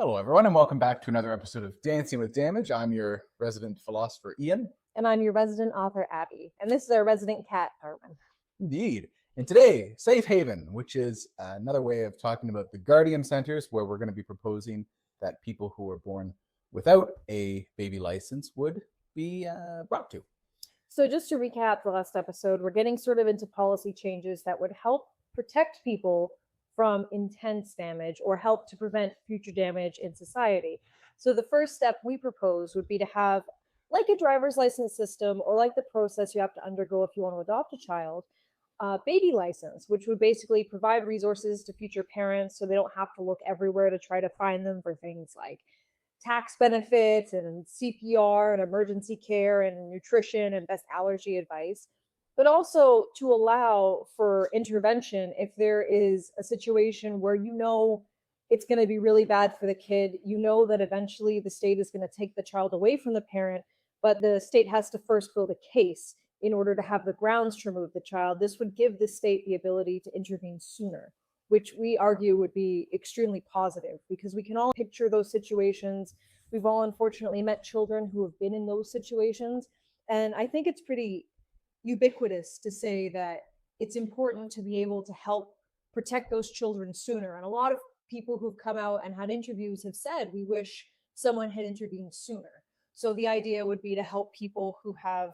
Hello, everyone, and welcome back to another episode of Dancing with Damage. I'm your resident philosopher, Ian. And I'm your resident author, Abby. And this is our resident cat, Darwin. Indeed. And today, Safe Haven, which is another way of talking about the Guardian Centers, where we're going to be proposing that people who are born without a baby license would be brought to. So just to recap the last episode, we're getting sort of into policy changes that would help protect people from intense damage or help to prevent future damage in society. So the first step we propose would be to have, like a driver's license system or like the process you have to undergo if you want to adopt a child, baby license, which would basically provide resources to future parents so they don't have to look everywhere to try to find them for things like tax benefits and CPR and emergency care and nutrition and best allergy advice, but also to allow for intervention if there is a situation where you know it's going to be really bad for the kid. You know that eventually the state is going to take the child away from the parent, but the state has to first build a case in order to have the grounds to remove the child. This would give the state the ability to intervene sooner, which we argue would be extremely positive because we can all picture those situations. We've all unfortunately met children who have been in those situations. And I think it's pretty ubiquitous to say that it's important to be able to help protect those children sooner. And a lot of people who've come out and had interviews have said, we wish someone had intervened sooner. So the idea would be to help people who have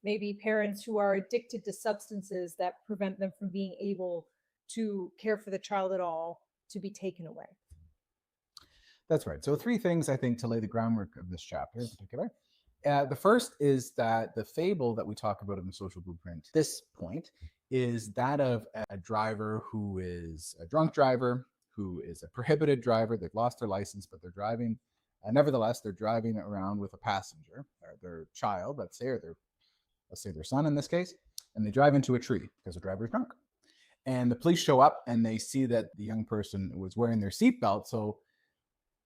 maybe parents who are addicted to substances that prevent them from being able to care for the child at all, to be taken away. That's right. So 3 things, I think, to lay the groundwork of this chapter in particular. The first is that the fable that we talk about in the social blueprint, this point, is that of a driver who is a drunk driver, who is a prohibited driver. They've lost their license, but they're driving. Nevertheless, they're driving around with a passenger, or their child, let's say their son in this case, and they drive into a tree because the driver is drunk. And the police show up and they see that the young person was wearing their seatbelt. So,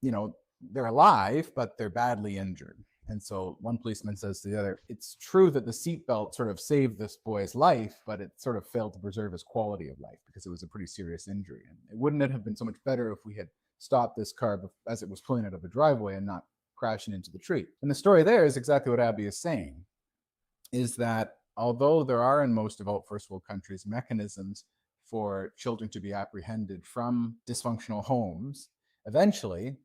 they're alive, but they're badly injured. And so one policeman says to the other, it's true that the seatbelt sort of saved this boy's life, but it sort of failed to preserve his quality of life because it was a pretty serious injury. And wouldn't it have been so much better if we had stopped this car as it was pulling out of a driveway and not crashing into the tree? And the story there is exactly what Abby is saying, is that although there are in most developed first world countries mechanisms for children to be apprehended from dysfunctional homes, eventually,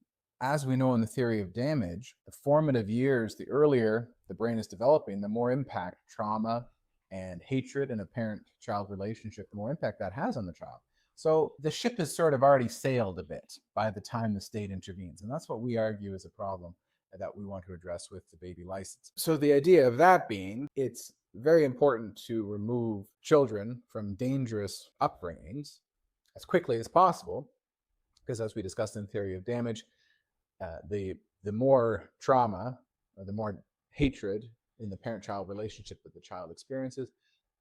as we know in the theory of damage, the formative years, the earlier the brain is developing, the more impact trauma and hatred in a parent-child relationship, the more impact that has on the child. So the ship has sort of already sailed a bit by the time the state intervenes. And that's what we argue is a problem that we want to address with the baby license. So the idea of that being, it's very important to remove children from dangerous upbringings as quickly as possible, because as we discussed in theory of damage, the more trauma or the more hatred in the parent-child relationship that the child experiences,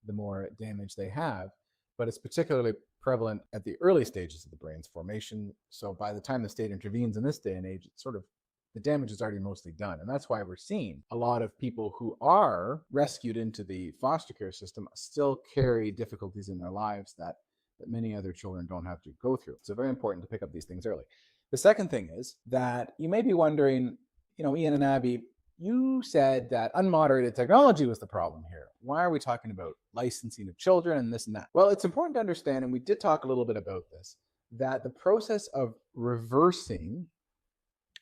the more damage they have. But it's particularly prevalent at the early stages of the brain's formation. So by the time the state intervenes in this day and age, it's sort of the damage is already mostly done. And that's why we're seeing a lot of people who are rescued into the foster care system still carry difficulties in their lives that many other children don't have to go through. So very important to pick up these things early. The second thing is that you may be wondering, Ian and Abby, you said that unmoderated technology was the problem here. Why are we talking about licensing of children and this and that? Well, it's important to understand, and we did talk a little bit about this, that the process of reversing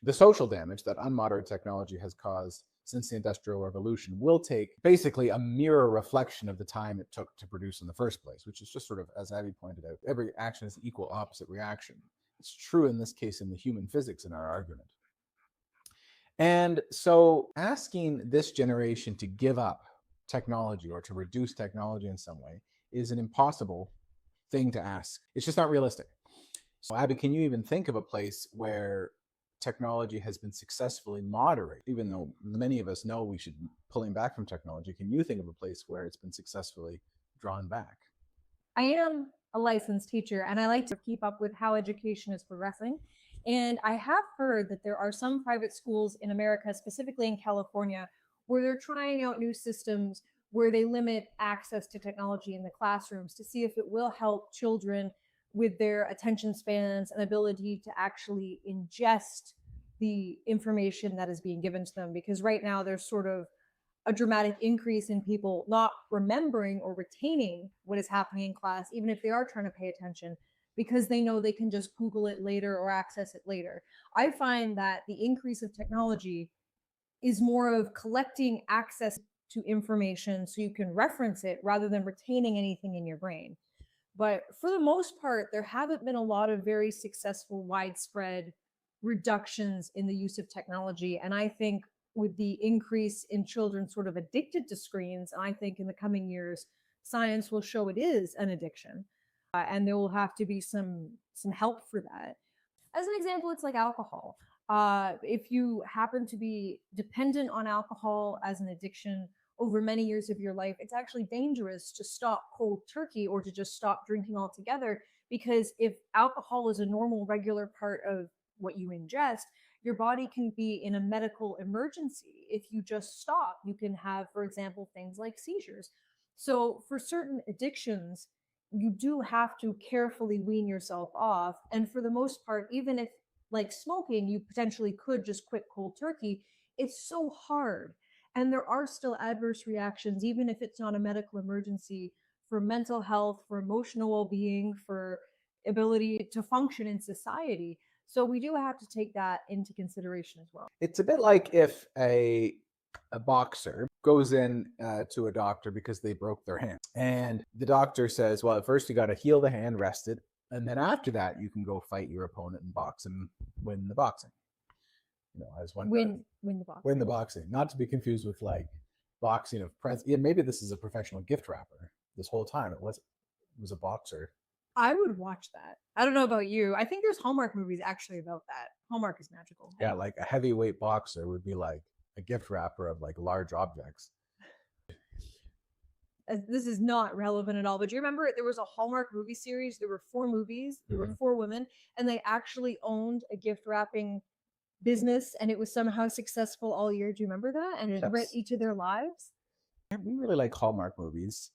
the social damage that unmoderated technology has caused since the Industrial Revolution will take basically a mirror reflection of the time it took to produce in the first place, which is just sort of, as Abby pointed out, every action is an equal opposite reaction. It's true in this case in the human physics in our argument. And so asking this generation to give up technology or to reduce technology in some way is an impossible thing to ask. It's just not realistic. So Abby, can you even think of a place where technology has been successfully moderated, even though many of us know we should be pulling back from technology? Can you think of a place where it's been successfully drawn back? I am a licensed teacher and I like to keep up with how education is progressing. And I have heard that there are some private schools in America, specifically in California, where they're trying out new systems where they limit access to technology in the classrooms to see if it will help children with their attention spans and ability to actually ingest the information that is being given to them, because right now there's sort of a dramatic increase in people not remembering or retaining what is happening in class, even if they are trying to pay attention, because they know they can just Google it later or access it later. I find that the increase of technology is more of collecting access to information so you can reference it rather than retaining anything in your brain. But for the most part, there haven't been a lot of very successful, widespread reductions in the use of technology. And I think with the increase in children sort of addicted to screens, I think in the coming years, science will show it is an addiction. And there will have to be some help for that. As an example, it's like alcohol. If you happen to be dependent on alcohol as an addiction over many years of your life, it's actually dangerous to stop cold turkey or to just stop drinking altogether. Because if alcohol is a normal, regular part of what you ingest, your body can be in a medical emergency. If you just stop, you can have, for example, things like seizures. So, for certain addictions, you do have to carefully wean yourself off. And for the most part, even if, like smoking, you potentially could just quit cold turkey, it's so hard. And there are still adverse reactions, even if it's not a medical emergency, for mental health, for emotional well being, for ability to function in society. So we do have to take that into consideration as well. It's a bit like if a boxer goes in to a doctor because they broke their hand, and the doctor says, well, at first you got to heal the hand, rest it, and then after that you can go fight your opponent and box and win the boxing. As one win the boxing. Win the boxing, not to be confused with like boxing of pres. Yeah, maybe this is a professional gift wrapper. This whole time it was a boxer. I would watch that. I don't know about you. I think there's Hallmark movies actually about that. Hallmark is magical. Yeah, like a heavyweight boxer would be like a gift wrapper of like large objects. This is not relevant at all, but do you remember there was a Hallmark movie series? There were 4 movies. There were 4 women, and they actually owned a gift wrapping business, and it was somehow successful all year. Do you remember that? And it read each of their lives. We really like Hallmark movies,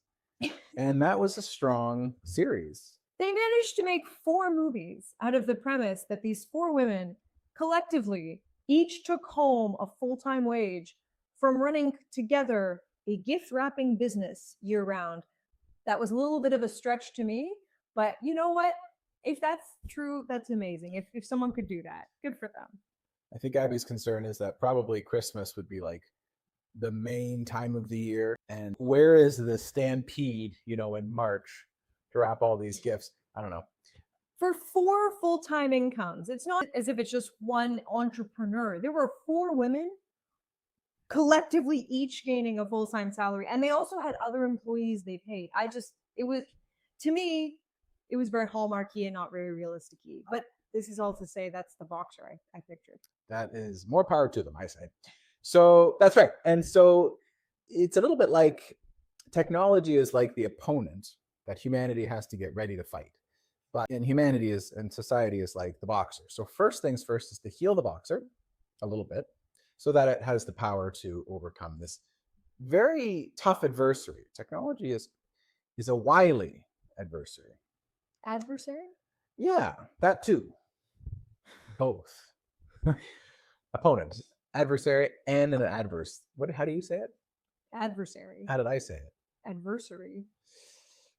and that was a strong series. They managed to make 4 movies out of the premise that these 4 women collectively each took home a full-time wage from running together a gift wrapping business year round. That was a little bit of a stretch to me, but you know what? If that's true, that's amazing. If someone could do that, good for them. I think Abby's concern is that probably Christmas would be like the main time of the year. And where is the stampede, in March to wrap all these gifts? I don't know. For 4 full-time incomes, it's not as if it's just one entrepreneur. There were 4 women collectively each gaining a full-time salary. And they also had other employees they paid. To me, it was very Hallmarky and not very realistic-y. But this is all to say that's the boxer I pictured. That is more power to them, I say. So that's right. And so it's a little bit like technology is like the opponent that humanity has to get ready to fight. But humanity and society is like the boxer. So first things first is to heal the boxer a little bit so that it has the power to overcome this very tough adversary. Technology is a wily adversary. Adversary? Yeah, that too. Both. Opponent, adversary, and an adverse. How do you say it? Adversary. How did I say it? Adversary.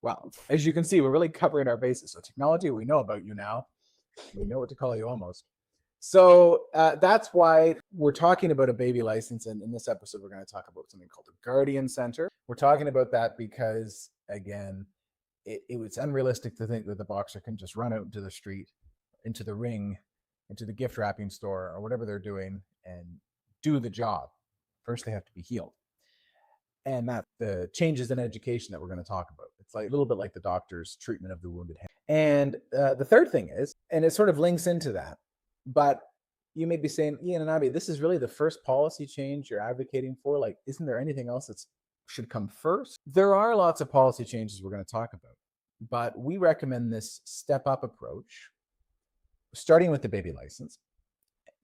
Well, as you can see, we're really covering our bases. So technology, we know about you now. We know what to call you almost. So that's why we're talking about a baby license. And in this episode, we're going to talk about something called a guardian center. We're talking about that because, again, it's unrealistic to think that the boxer can just run out into the street, into the ring, into the gift wrapping store, or whatever they're doing, and do the job. First, they have to be healed. And that's the changes in education that we're going to talk about. It's like a little bit like the doctor's treatment of the wounded hand. And the third thing is, and it sort of links into that, but you may be saying, Ian and Abby, this is really the first policy change you're advocating for. Like, isn't there anything else that should come first? There are lots of policy changes we're going to talk about, but we recommend this step-up approach, starting with the baby license,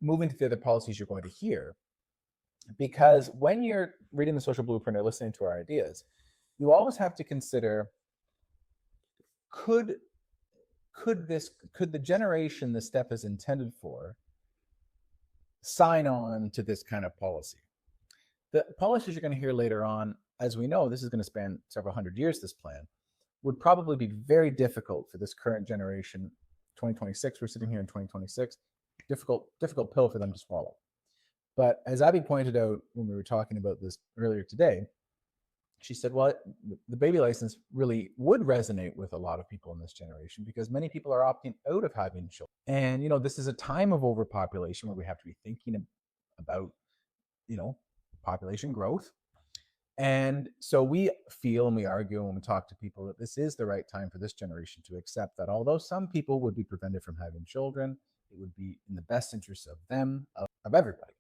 moving to the other policies you're going to hear. Because when you're reading the social blueprint or listening to our ideas, you always have to consider, could the generation this step is intended for sign on to this kind of policy. The policies you're going to hear later on, as we know, this is going to span several hundred years, this plan, would probably be very difficult for this current generation. 2026, we're sitting here in 2026, difficult pill for them to swallow. But as Abby pointed out when we were talking about this earlier today, she said, well, the baby license really would resonate with a lot of people in this generation because many people are opting out of having children. And, this is a time of overpopulation where we have to be thinking about, population growth. And so we feel and we argue when we talk to people that this is the right time for this generation to accept that although some people would be prevented from having children, it would be in the best interest of them, of everybody.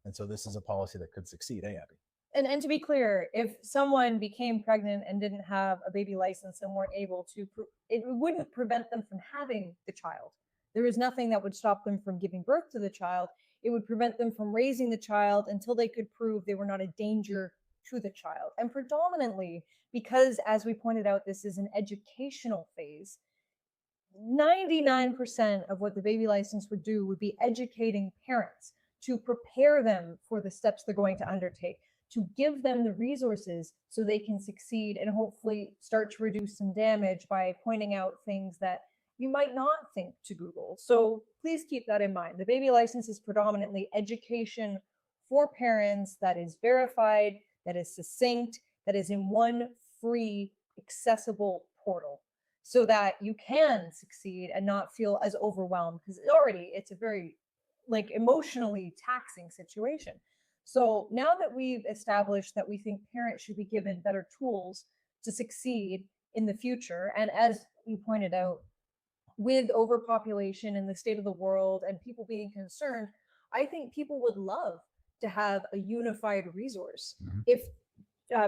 And so this is a policy that could succeed, Abby? And to be clear, if someone became pregnant and didn't have a baby license and weren't able to, it wouldn't prevent them from having the child. There is nothing that would stop them from giving birth to the child. It would prevent them from raising the child until they could prove they were not a danger to the child. And predominantly, because as we pointed out, this is an educational phase, 99% of what the baby license would do would be educating parents to prepare them for the steps they're going to undertake, to give them the resources so they can succeed and hopefully start to reduce some damage by pointing out things that you might not think to Google. So please keep that in mind. The baby license is predominantly education for parents that is verified, that is succinct, that is in one free, accessible portal so that you can succeed and not feel as overwhelmed because it's a very emotionally taxing situation. So now that we've established that we think parents should be given better tools to succeed in the future, and as you pointed out, with overpopulation in the state of the world and people being concerned, I think people would love to have a unified resource. Mm-hmm. If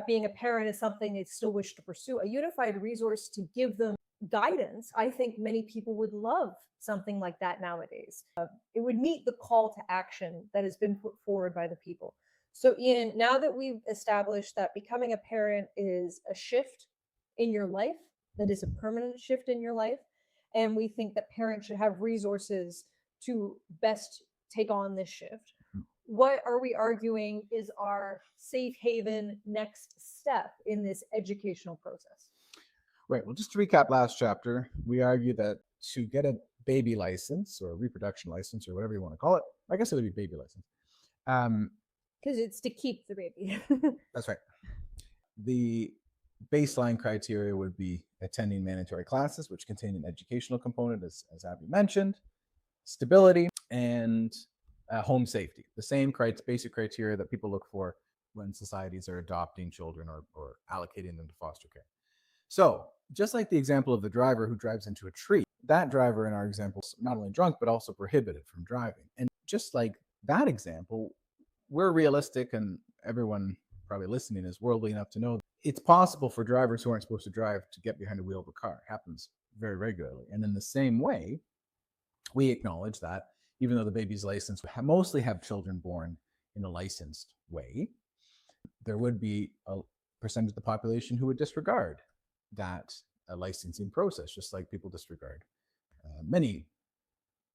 being a parent is something they still wish to pursue, a unified resource to give them guidance, I think many people would love something like that nowadays. It would meet the call to action that has been put forward by the people. So Ian, now that we've established that becoming a parent is a shift in your life, that is a permanent shift in your life, and we think that parents should have resources to best take on this shift, what are we arguing is our safe haven next step in this educational process? Right. Well, just to recap last chapter, we argue that to get a baby license or a reproduction license or whatever you want to call it, I guess it would be baby license. Because it's to keep the baby. That's right. The baseline criteria would be attending mandatory classes, which contain an educational component, as Abby mentioned, stability, and home safety. The same basic criteria that people look for when societies are adopting children or allocating them to foster care. So, just like the example of the driver who drives into a tree, that driver in our example is not only drunk, but also prohibited from driving. And just like that example, we're realistic, and everyone probably listening is worldly enough to know that it's possible for drivers who aren't supposed to drive to get behind the wheel of a car. It happens very regularly. And in the same way, we acknowledge that even though the baby's license would mostly have children born in a licensed way, there would be a percentage of the population who would disregard that licensing process, just like people disregard many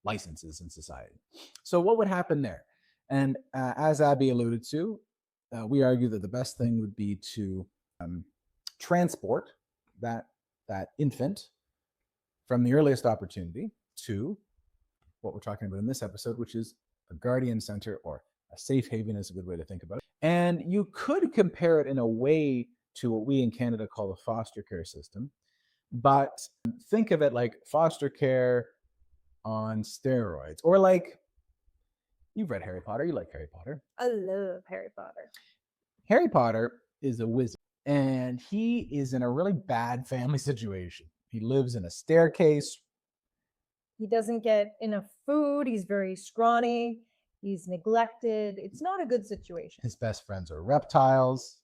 licenses in society. So what would happen there? And as Abby alluded to, we argue that the best thing would be to transport that infant from the earliest opportunity to what we're talking about in this episode, which is a guardian center, or a safe haven is a good way to think about it. And you could compare it in a way to what we in Canada call the foster care system, but think of it like foster care on steroids, or like, you've read Harry Potter, you like Harry Potter. I love Harry Potter. Harry Potter is a wizard, and he is in a really bad family situation. He lives in a staircase. He doesn't get enough food. He's very scrawny. He's neglected. It's not a good situation. His best friends are reptiles.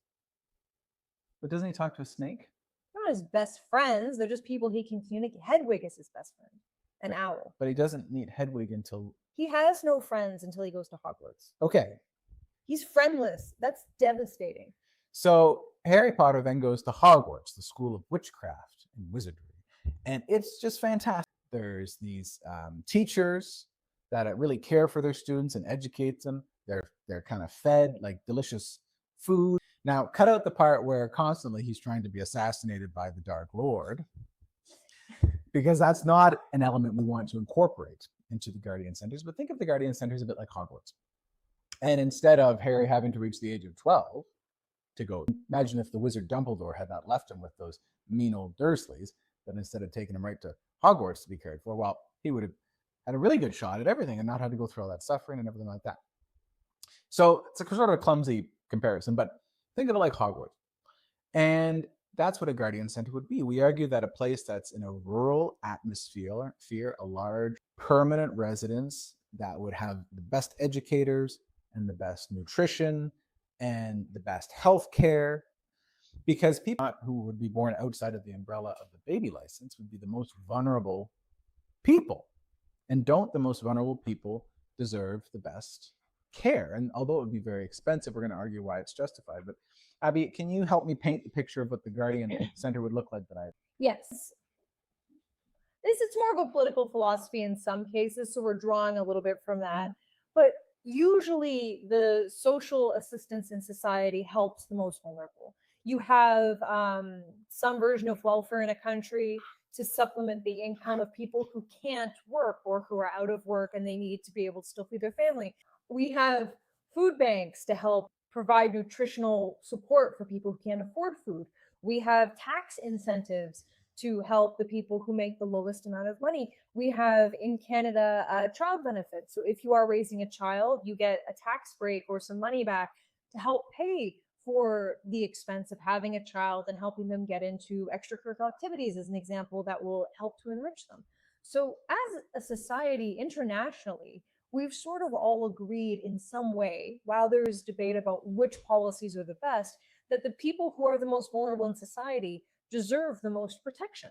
But doesn't he talk to a snake? Not his best friends. They're just people he can communicate. Hedwig is his best friend. An owl. But he doesn't meet Hedwig until... He has no friends until he goes to Hogwarts. Okay. He's friendless. That's devastating. So Harry Potter then goes to Hogwarts, the school of witchcraft and wizardry. And it's just fantastic. There's these teachers that really care for their students and educate them. They're kind of fed like delicious food. Now, cut out the part where constantly he's trying to be assassinated by the Dark Lord, because that's not an element we want to incorporate into the Guardian Centers. But think of the Guardian Centers a bit like Hogwarts. And instead of Harry having to reach the age of 12 to go, imagine if the wizard Dumbledore had not left him with those mean old Dursleys, that instead of taking him right to Hogwarts to be cared for, well, he would have had a really good shot at everything and not had to go through all that suffering and everything like that. So it's a sort of a clumsy comparison, but think of it like Hogwarts. And that's what a Guardian Center would be. We argue that a place that's in a rural atmosphere, a large permanent residence that would have the best educators and the best nutrition and the best health care, because people who would be born outside of the umbrella of the baby license would be the most vulnerable people. And don't the most vulnerable people deserve the best care? And although it would be very expensive, we're going to argue why it's justified. But Abby, can you help me paint the picture of what the Guardian Center would look like that I... Yes. It's more of a political philosophy in some cases, so we're drawing a little bit from that. But usually the social assistance in society helps the most vulnerable. You have some version of welfare in a country to supplement the income of people who can't work or who are out of work and they need to be able to still feed their family. We have food banks to help provide nutritional support for people who can't afford food. We have tax incentives to help the people who make the lowest amount of money. We have in Canada child benefits. So if you are raising a child, you get a tax break or some money back to help pay for the expense of having a child and helping them get into extracurricular activities, as an example, that will help to enrich them. So as a society internationally, we've sort of all agreed in some way, while there's debate about which policies are the best, that the people who are the most vulnerable in society deserve the most protection.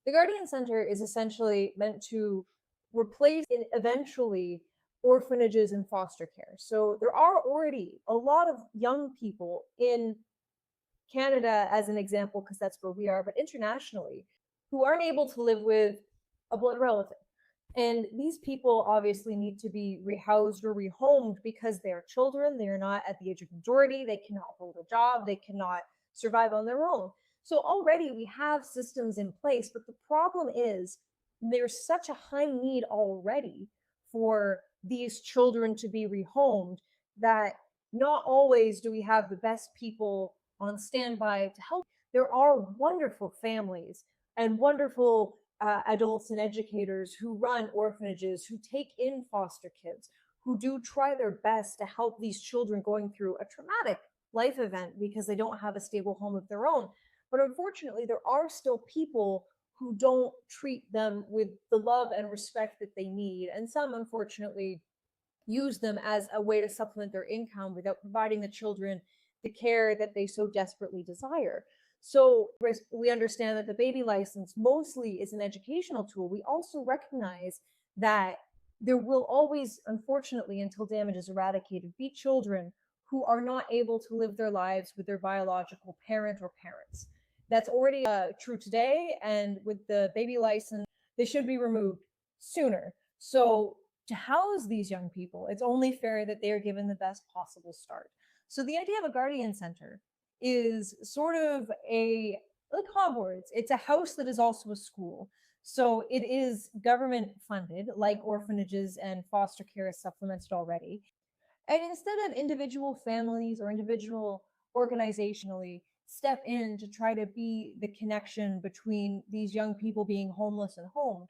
The Guardian Center is essentially meant to replace eventually orphanages and foster care. So there are already a lot of young people in Canada, as an example, because that's where we are, but internationally, who aren't able to live with a blood relative. And these people obviously need to be rehoused or rehomed because they are children. They are not at the age of majority. They cannot hold a job. They cannot survive on their own. So already we have systems in place, but the problem is there's such a high need already for these children to be rehomed that not always do we have the best people on standby to help. There are wonderful families and wonderful adults and educators who run orphanages, who take in foster kids, who do try their best to help these children going through a traumatic life event because they don't have a stable home of their own. But unfortunately, there are still people who don't treat them with the love and respect that they need. And some, unfortunately, use them as a way to supplement their income without providing the children the care that they so desperately desire. So we understand that the baby license mostly is an educational tool. We also recognize that there will always, unfortunately, until damage is eradicated, be children who are not able to live their lives with their biological parent or parents. That's already true today, and with the baby license, they should be removed sooner. So to house these young people, it's only fair that they are given the best possible start. So the idea of a Guardian Center is sort of like Hogwarts. It's a house that is also a school. So it is government funded, like orphanages and foster care is supplemented already. And instead of individual families or individual organizationally step in to try to be the connection between these young people being homeless and homed,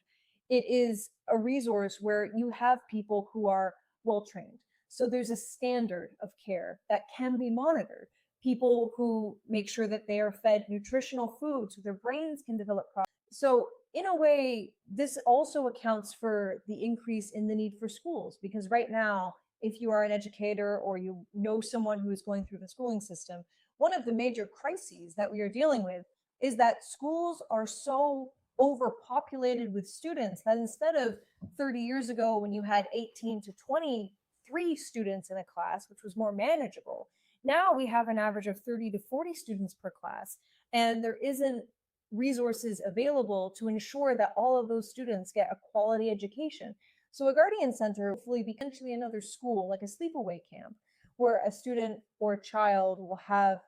it is a resource where you have people who are well trained. So there's a standard of care that can be monitored. People who make sure that they are fed nutritional food so their brains can develop properly. So in a way, this also accounts for the increase in the need for schools, because right now, if you are an educator or you know someone who is going through the schooling system, one of the major crises that we are dealing with is that schools are so overpopulated with students that instead of 30 years ago when you had 18 to 23 students in a class, which was more manageable, now we have an average of 30 to 40 students per class, and there isn't resources available to ensure that all of those students get a quality education. So a guardian center will hopefully be potentially another school, like a sleepaway camp, where a student or a child will have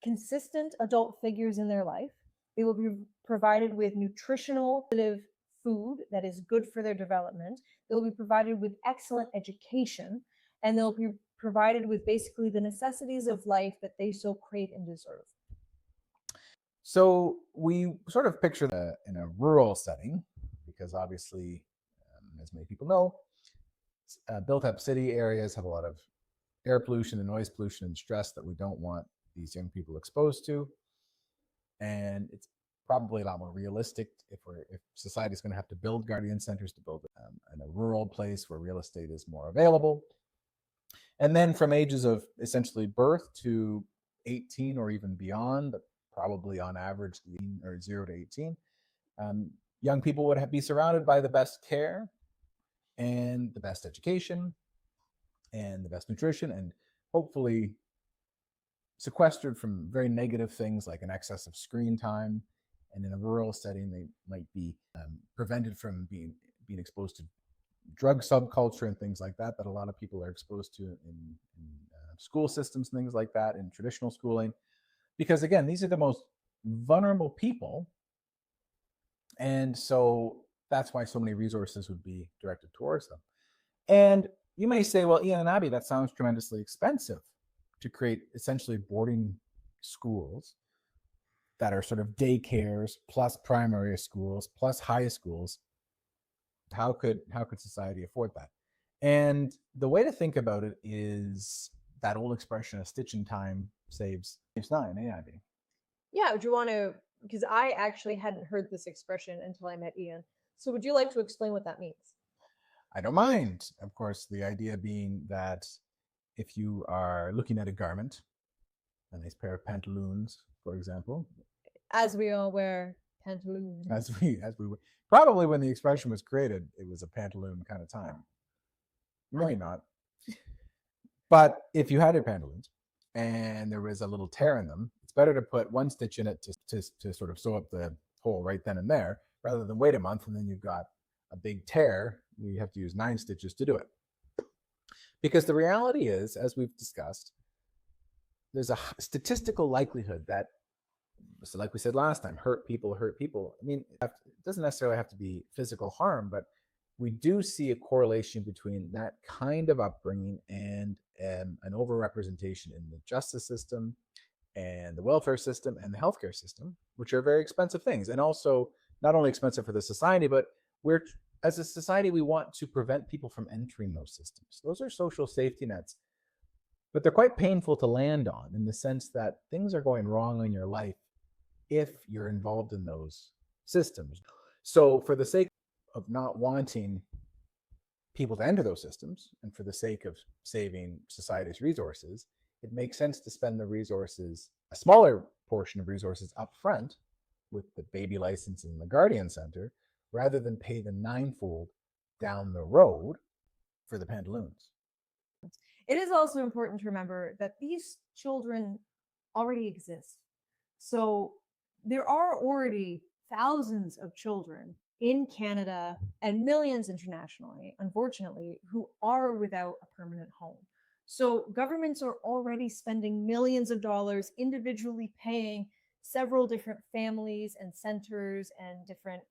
consistent adult figures in their life. They will be provided with nutritional food that is good for their development. They'll be provided with excellent education, and they'll be provided with basically the necessities of life that they so crave and deserve. So we sort of picture that in a rural setting, because obviously, as many people know, built up city areas have a lot of air pollution and noise pollution and stress that we don't want these young people exposed to. And it's probably a lot more realistic if society is going to have to build guardian centers, to build in a rural place where real estate is more available. And then from ages of essentially birth to 18 or even beyond, but probably on average or 0 to 18, young people would be surrounded by the best care and the best education and the best nutrition, and hopefully sequestered from very negative things like an excess of screen time. And in a rural setting, they might be prevented from being exposed to drug subculture and things like that a lot of people are exposed to in school systems, things like that, in traditional schooling. Because again, these are the most vulnerable people. And so that's why so many resources would be directed towards them. And you may say, well, Ian and Abby, that sounds tremendously expensive to create essentially boarding schools that are sort of daycares plus primary schools plus high schools. How could society afford that? And the way to think about it is that old expression, a stitch in time saves nine, Abby? Yeah, would you want to, because I actually hadn't heard this expression until I met Ian. So would you like to explain what that means? I don't mind. Of course, the idea being that if you are looking at a garment, a nice pair of pantaloons, for example, as we all wear pantaloons, as we probably when the expression was created, it was a pantaloon kind of time. Maybe not. But if you had your pantaloons and there was a little tear in them, it's better to put one stitch in it to sort of sew up the hole right then and there, rather than wait a month and then you've got a big tear. You have to use 9 stitches to do it. Because the reality is, as we've discussed, there's a statistical likelihood that, so like we said last time, hurt people. I mean, it doesn't necessarily have to be physical harm, but we do see a correlation between that kind of upbringing and an overrepresentation in the justice system and the welfare system and the healthcare system, which are very expensive things. And also not only expensive for the society, but as a society, we want to prevent people from entering those systems. Those are social safety nets, but they're quite painful to land on, in the sense that things are going wrong in your life if you're involved in those systems. So for the sake of not wanting people to enter those systems, and for the sake of saving society's resources, it makes sense to spend the resources, a smaller portion of resources, up front with the baby license and the guardian center, rather than pay the 9-fold down the road for the pantaloons. It is also important to remember that these children already exist. So there are already thousands of children in Canada and millions internationally, unfortunately, who are without a permanent home. So governments are already spending millions of dollars individually paying several different families and centers and different,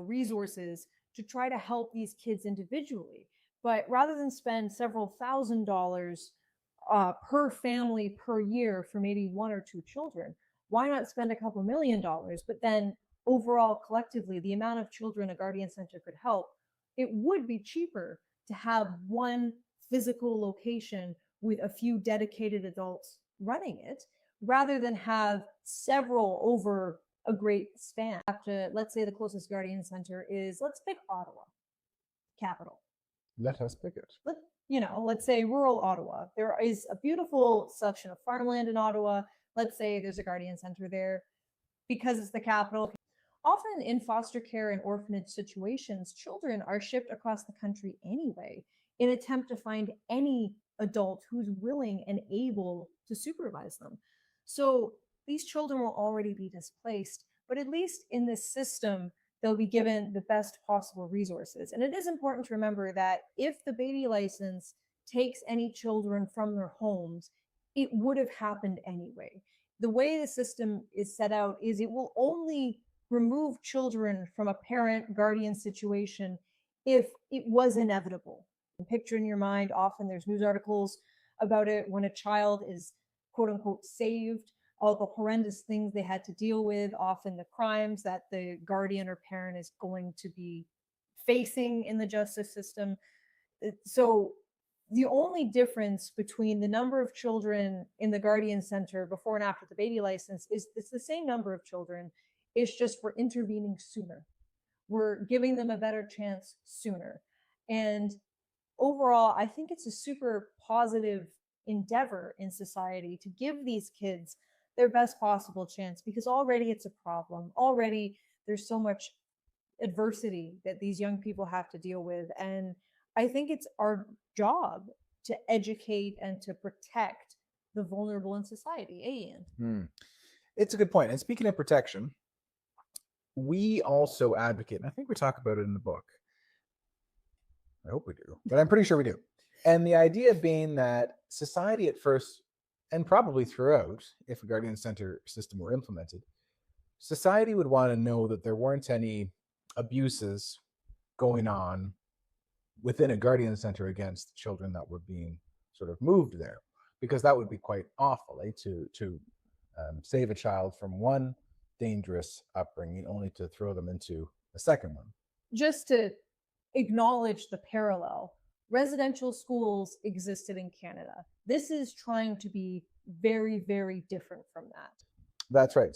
resources to try to help these kids individually. But rather than spend several $1,000s per family per year for maybe 1 or 2 children, why not spend a couple $1 million? But then overall, collectively, the amount of children a guardian center could help, it would be cheaper to have one physical location with a few dedicated adults running it, rather than have several over a great span. Let's say the closest guardian center is, let's pick Ottawa, capital. Let us pick it. Let's say rural Ottawa. There is a beautiful section of farmland in Ottawa. Let's say there's a guardian center there because it's the capital. Often in foster care and orphanage situations, children are shipped across the country anyway in an attempt to find any adult who's willing and able to supervise them. So these children will already be displaced, but at least in this system, they'll be given the best possible resources. And it is important to remember that if the baby license takes any children from their homes, it would have happened anyway. The way the system is set out is it will only remove children from a parent guardian situation if it was inevitable. Picture in your mind, often there's news articles about it when a child is quote unquote saved, all the horrendous things they had to deal with, often the crimes that the guardian or parent is going to be facing in the justice system. So the only difference between the number of children in the guardian center before and after the baby license is it's the same number of children. It's just we're intervening sooner. We're giving them a better chance sooner. And overall, I think it's a super positive endeavor in society to give these kids their best possible chance, because already it's a problem. Already there's so much adversity that these young people have to deal with. And I think it's our job to educate and to protect the vulnerable in society. Ian. It's a good point. And speaking of protection, we also advocate, and I think we talk about it in the book. I hope we do, but I'm pretty sure we do. And the idea being that society at first, and probably throughout, if a guardian center system were implemented, society would want to know that there weren't any abuses going on within a guardian center against children that were being sort of moved there, because that would be quite awful, to save a child from one dangerous upbringing only to throw them into a second one. Just to acknowledge the parallel, residential schools existed in Canada. This is trying to be very, very different from that. That's right.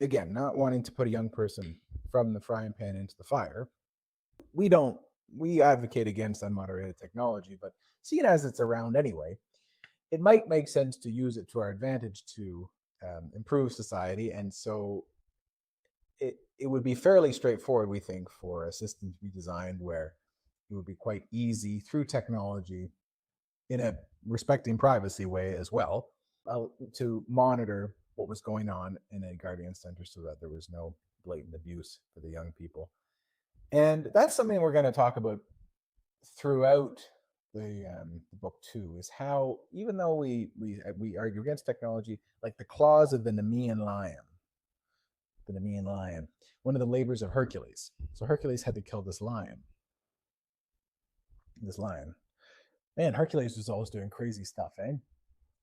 Again, not wanting to put a young person from the frying pan into the fire. We advocate against unmoderated technology, but seeing as it's around anyway, it might make sense to use it to our advantage to improve society. And so it would be fairly straightforward, we think, for a system to be designed where it would be quite easy through technology, in a respecting privacy way as well, to monitor what was going on in a guardian center so that there was no blatant abuse for the young people. And that's something we're going to talk about throughout the book too, is how, even though we argue against technology, like the claws of the Nemean lion, one of the labors of Hercules. So Hercules had to kill this lion. Man, Hercules was always doing crazy stuff, eh?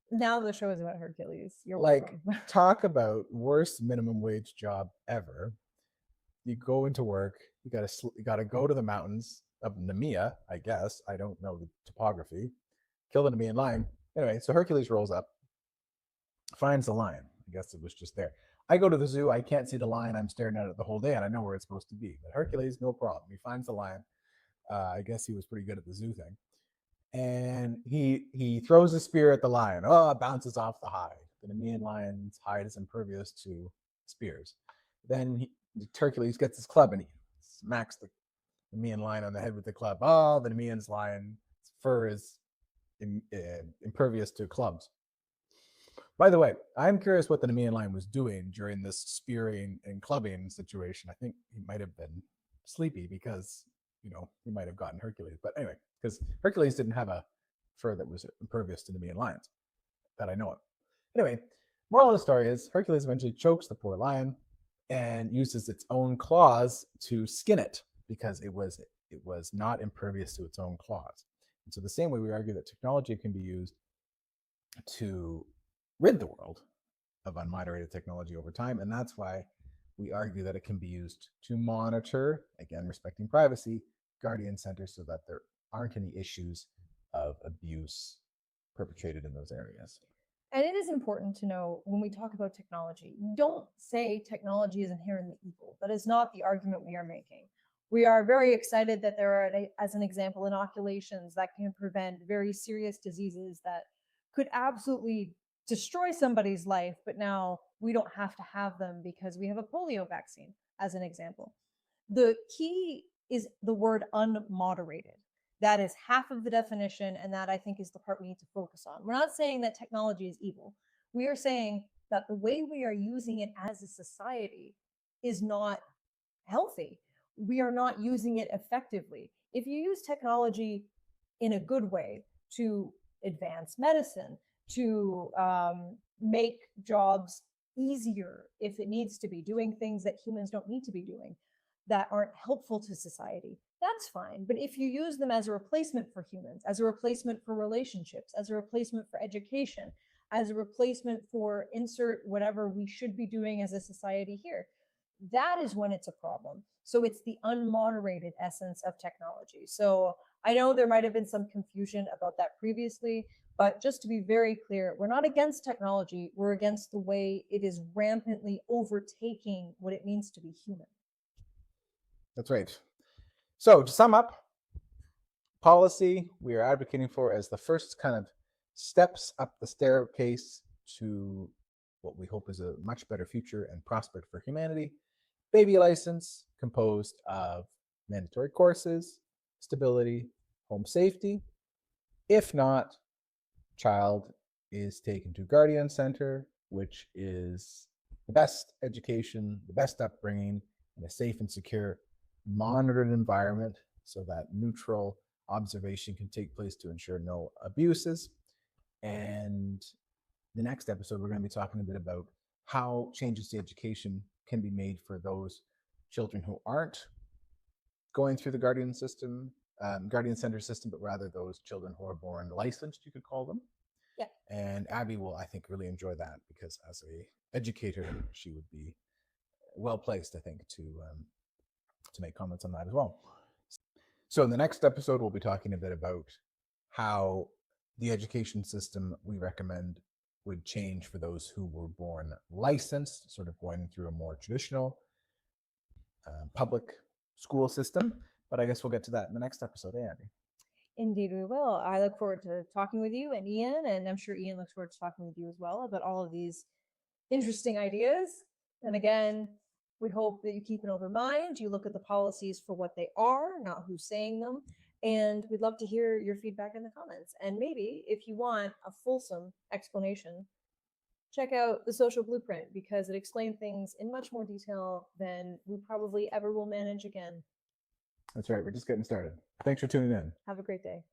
Now the show is about Hercules. You're like, welcome. talk about worst minimum wage job ever. You go into work, you gotta go to the mountains of Nemea, I guess. I don't know the topography. Kill the Nemean lion. Anyway, so Hercules rolls up, finds the lion. I guess it was just there. I go to the zoo, I can't see the lion, I'm staring at it the whole day, and I know where it's supposed to be. But Hercules, no problem. He finds the lion. I guess he was pretty good at the zoo thing. And he throws a spear at the lion. Oh, it bounces off the hide. The Nemean lion's hide is impervious to spears. Then Hercules gets his club and he smacks the Nemean lion on the head with the club. Oh, the Nemean lion's fur is impervious to clubs. By the way, I'm curious what the Nemean lion was doing during this spearing and clubbing situation. I think he might have been sleepy because, he might have gotten Hercules. But anyway, because Hercules didn't have a fur that was impervious to Nemean lions, that I know of. Anyway, moral of the story is Hercules eventually chokes the poor lion and uses its own claws to skin it, because it was not impervious to its own claws. And so the same way we argue that technology can be used to rid the world of unmoderated technology over time, and that's why we argue that it can be used to monitor, again respecting privacy, guardian centers so that there aren't any issues of abuse perpetrated in those areas. And it is important to know, when we talk about technology, don't say technology is inherently evil. That is not the argument we are making. We are very excited that there are, as an example, inoculations that can prevent very serious diseases that could absolutely destroy somebody's life, but now we don't have to have them because we have a polio vaccine, as an example. The key is the word unmoderated. That is half of the definition, and that, I think, is the part we need to focus on. We're not saying that technology is evil. We are saying that the way we are using it as a society is not healthy. we are not using it effectively. If you use technology in a good way to advance medicine, to make jobs easier if it needs to be, doing things that humans don't need to be doing that aren't helpful to society, that's fine. But if you use them as a replacement for humans, as a replacement for relationships, as a replacement for education, as a replacement for insert whatever we should be doing as a society here, that is when it's a problem. So it's the unmoderated essence of technology. So I know there might have been some confusion about that previously, but just to be very clear, we're not against technology. We're against the way it is rampantly overtaking what it means to be human. That's right. So to sum up, policy we are advocating for as the first kind of steps up the staircase to what we hope is a much better future and prospect for humanity. Baby license, composed of mandatory courses, stability, home safety. If not, child is taken to guardian center, which is the best education, the best upbringing, in a safe and secure monitored environment so that neutral observation can take place to ensure no abuses. And the next episode, we're going to be talking a bit about how changes to education can be made for those children who aren't going through the guardian center system, but rather those children who are born licensed, you could call them. Yeah. And Abby will, I think, really enjoy that because as a educator, she would be well placed, I think, to make comments on that as well. So in the next episode, we'll be talking a bit about how the education system we recommend would change for those who were born licensed, sort of going through a more traditional public school system. But I guess we'll get to that in the next episode, Andy. Indeed, we will. I look forward to talking with you and Ian, and I'm sure Ian looks forward to talking with you as well about all of these interesting ideas. And again, we hope that you keep an open mind. You look at the policies for what they are, not who's saying them. And we'd love to hear your feedback in the comments. And maybe if you want a fulsome explanation, check out the Social Blueprint because it explains things in much more detail than we probably ever will manage again. That's right. We're just getting started. Thanks for tuning in. Have a great day.